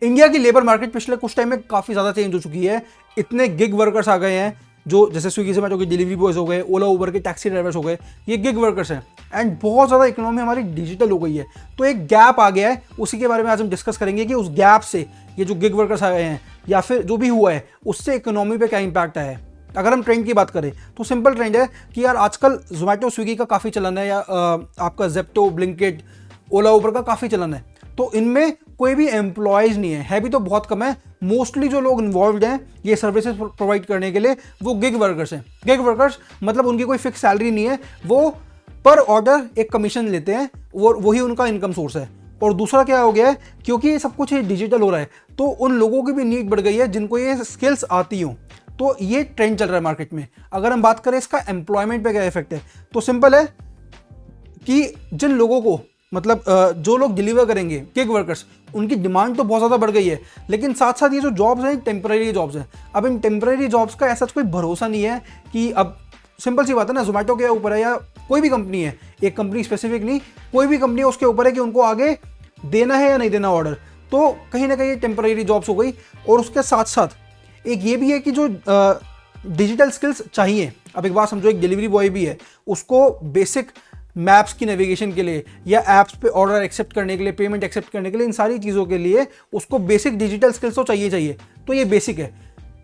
India की labour market पिछले कुछ टाइम में काफ़ी ज़्यादा चेंज हो चुकी है। इतने गिग वर्कर्स आ गए हैं, जो जैसे स्विगी जोमेटो के डिलीवरी बॉयज़ हो गए, ओला उबर के टैक्सी ड्राइवर्स हो गए, ये गिग वर्कर्स हैं। एंड बहुत ज़्यादा इकोनॉमी हमारी डिजिटल हो गई है, तो एक गैप आ गया है, उसी के बारे में आज हम डिस्कस करेंगे कि उस गैप से ये जो गिग वर्कर्स आ गए हैं या फिर जो भी हुआ है उससे इकोनॉमी पे क्या इंपैक्ट आया है। अगर हम ट्रेंड की बात करें तो सिंपल ट्रेंड है कि यार आजकल जोमेटो स्विगी का काफ़ी चलन है, या आपका जेप्टो, ब्लिंकिट, ओला उबर का काफ़ी चलन है। तो इनमें कोई भी एम्प्लॉयज़ नहीं है भी तो बहुत कम है। मोस्टली जो लोग इन्वॉल्व हैं ये सर्विसेज प्रोवाइड करने के लिए वो गिग वर्कर्स हैं। गिग वर्कर्स मतलब उनकी कोई फिक्स सैलरी नहीं है, वो पर ऑर्डर एक कमीशन लेते हैं और वही उनका इनकम सोर्स है। और दूसरा क्या हो गया है, क्योंकि ये सब कुछ डिजिटल हो रहा है तो उन लोगों की भी नीड बढ़ गई है जिनको ये स्किल्स आती हों। तो ये ट्रेंड चल रहा है मार्केट में। अगर हम बात करें इसका एम्प्लॉयमेंट पे क्या इफेक्ट है, तो सिंपल है कि जिन लोगों को मतलब जो लोग डिलीवर करेंगे गिग वर्कर्स, उनकी डिमांड तो बहुत ज़्यादा बढ़ गई है, लेकिन साथ साथ ये जो जॉब्स हैं टेम्परेरी जॉब्स हैं। अब इन टेम्परेरी जॉब्स का ऐसा कोई भरोसा नहीं है कि अब सिंपल सी बात है ना, जोमेटो के ऊपर है या कोई भी कंपनी है, एक कंपनी स्पेसिफिक नहीं, कोई भी कंपनी है उसके ऊपर है कि उनको आगे देना है या नहीं देना ऑर्डर। तो कहीं ना कहीं टेम्परेरी जॉब्स हो गई। और उसके साथ साथ एक ये भी है कि जो डिजिटल स्किल्स चाहिए, अब एक बात समझो, एक डिलीवरी बॉय भी है, उसको बेसिक मैप्स की नेविगेशन के लिए या ऐप्स पे ऑर्डर एक्सेप्ट करने के लिए, पेमेंट एक्सेप्ट करने के लिए, इन सारी चीज़ों के लिए उसको बेसिक डिजिटल स्किल्स तो चाहिए। तो ये बेसिक है,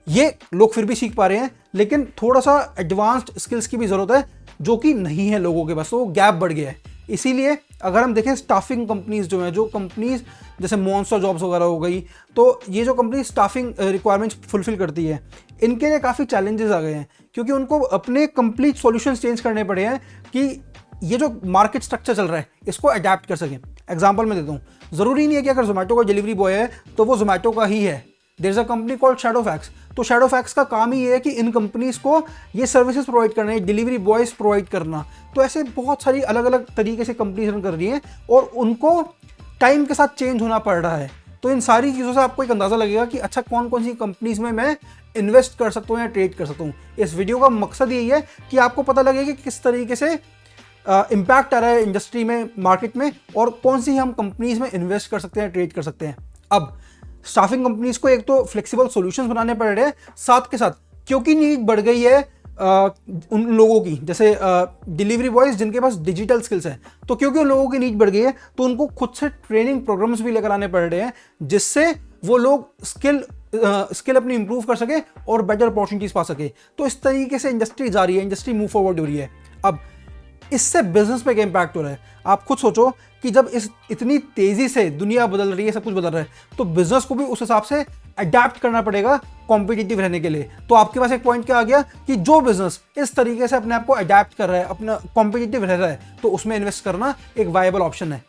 ये लोग फिर भी सीख पा रहे हैं, लेकिन थोड़ा सा एडवांस्ड स्किल्स की भी ज़रूरत है जो कि नहीं है लोगों के पास, तो वो गैप बढ़ गया है। इसीलिए अगर हम देखें स्टाफिंग कंपनीज जो हैं, जो कंपनीज जैसे मॉन्स्टर जॉब्स वगैरह हो गई, तो ये जो कंपनी स्टाफिंग रिक्वायरमेंट्स फुलफिल करती है, इनके लिए काफ़ी चैलेंजेस आ गए हैं, क्योंकि उनको अपने कंप्लीट सॉल्यूशंस चेंज करने पड़े हैं कि ये जो मार्केट स्ट्रक्चर चल रहा है इसको अडेप्ट कर सकें। एग्जांपल मैं देता हूँ, ज़रूरी नहीं है कि अगर जोमेटो का डिलीवरी बॉय है तो वो जोमेटो का ही है। There is a company called Shadowfax. तो शैडोफैक्स का काम ही ये है कि इन कंपनीज को ये सर्विसेज प्रोवाइड करना है, डिलीवरी बॉयज़ प्रोवाइड करना। तो ऐसे बहुत सारी अलग अलग तरीके से कंपनीज रन कर रही हैं और उनको टाइम के साथ चेंज होना पड़ रहा है। तो इन सारी चीज़ों से आपको एक अंदाज़ा लगेगा कि अच्छा कौन कौन सी कंपनीज में मैं इन्वेस्ट कर सकता हूँ या ट्रेड कर सकता हूँ। इस वीडियो का मकसद यही है कि आपको पता लगे कि किस तरीके से इम्पैक्ट आ रहा है इंडस्ट्री में, मार्केट में, और कौन सी हम कंपनीज में इन्वेस्ट कर सकते हैं, ट्रेड कर सकते हैं। अब स्टाफिंग कंपनीज को एक तो फ्लेक्सिबल सॉल्यूशंस बनाने पड़ रहे हैं, साथ के साथ क्योंकि नीड बढ़ गई है उन लोगों की, जैसे डिलीवरी बॉयज़ जिनके पास डिजिटल स्किल्स है, तो क्योंकि उन लोगों की नीड बढ़ गई है तो उनको खुद से ट्रेनिंग प्रोग्राम्स भी लेकर आने पड़ रहे हैं, जिससे वो लोग स्किल अपनी इंप्रूव कर सके और बेटर अपॉर्चुनिटीज पा सके। तो इस तरीके से इंडस्ट्री जा रही है, इंडस्ट्री मूव फॉरवर्ड हो रही है। अब इससे बिजनेस पे क्या इंपैक्ट हो रहा है, आप खुद सोचो कि जब इतनी तेजी से दुनिया बदल रही है, सब कुछ बदल रहा है, तो बिजनेस को भी उस हिसाब से अडेप्ट करना पड़ेगा कॉम्पिटिटिव रहने के लिए। तो आपके पास एक पॉइंट क्या आ गया कि जो बिजनेस इस तरीके से अपने आप को अडेप्ट कर रहा है, अपना कॉम्पिटिटिव रह रहा है, तो उसमें इन्वेस्ट करना एक वायबल ऑप्शन है।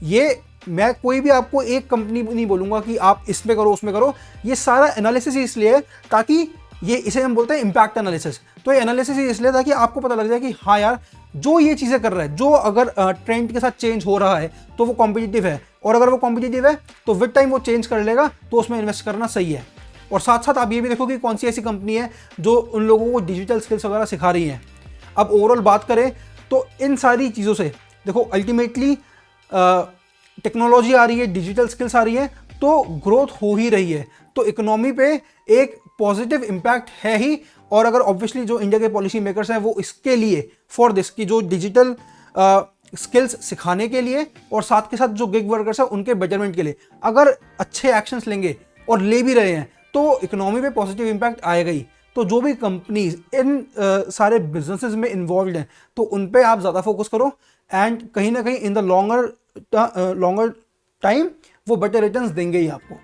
ये मैं कोई भी आपको एक कंपनी नहीं बोलूंगा कि आप इसमें करो उसमें करो, ये सारा एनालिसिस इसलिए है ताकि ये, इसे हम बोलते हैं इम्पैक्ट एनालिसिस। तो ये एनालिसिस इसलिए ताकि आपको पता लग जाए कि हाँ यार, जो ये चीज़ें कर रहा है, जो अगर ट्रेंड के साथ चेंज हो रहा है तो वो कॉम्पिटिटिव है, और अगर वो कॉम्पिटिटिव है तो विद टाइम वो चेंज कर लेगा, तो उसमें इन्वेस्ट करना सही है। और साथ साथ आप ये भी देखो कि कौन सी ऐसी कंपनी है जो उन लोगों को डिजिटल स्किल्स वगैरह सिखा रही है। अब ओवरऑल बात करें तो इन सारी चीज़ों से देखो अल्टीमेटली टेक्नोलॉजी आ रही है, डिजिटल स्किल्स आ रही है, तो ग्रोथ हो ही रही है। तो इकोनॉमी पे एक पॉजिटिव इम्पैक्ट है ही। और अगर ऑब्वियसली जो इंडिया के पॉलिसी मेकर्स हैं वो इसके लिए फॉर दिस की जो डिजिटल स्किल्स सिखाने के लिए और साथ के साथ जो गिग वर्कर्स हैं उनके बेटरमेंट के लिए अगर अच्छे एक्शंस लेंगे और ले भी रहे हैं तो इकोनॉमी पे पॉजिटिव इम्पैक्ट आएगा ही। तो जो भी कंपनीज इन सारे बिजनेसेस में इन्वॉल्व हैं तो उन पे आप ज़्यादा फोकस करो, एंड कहीं ना कहीं इन द लॉन्गर टाइम वो बेटर रिटर्न्स देंगे ही आपको।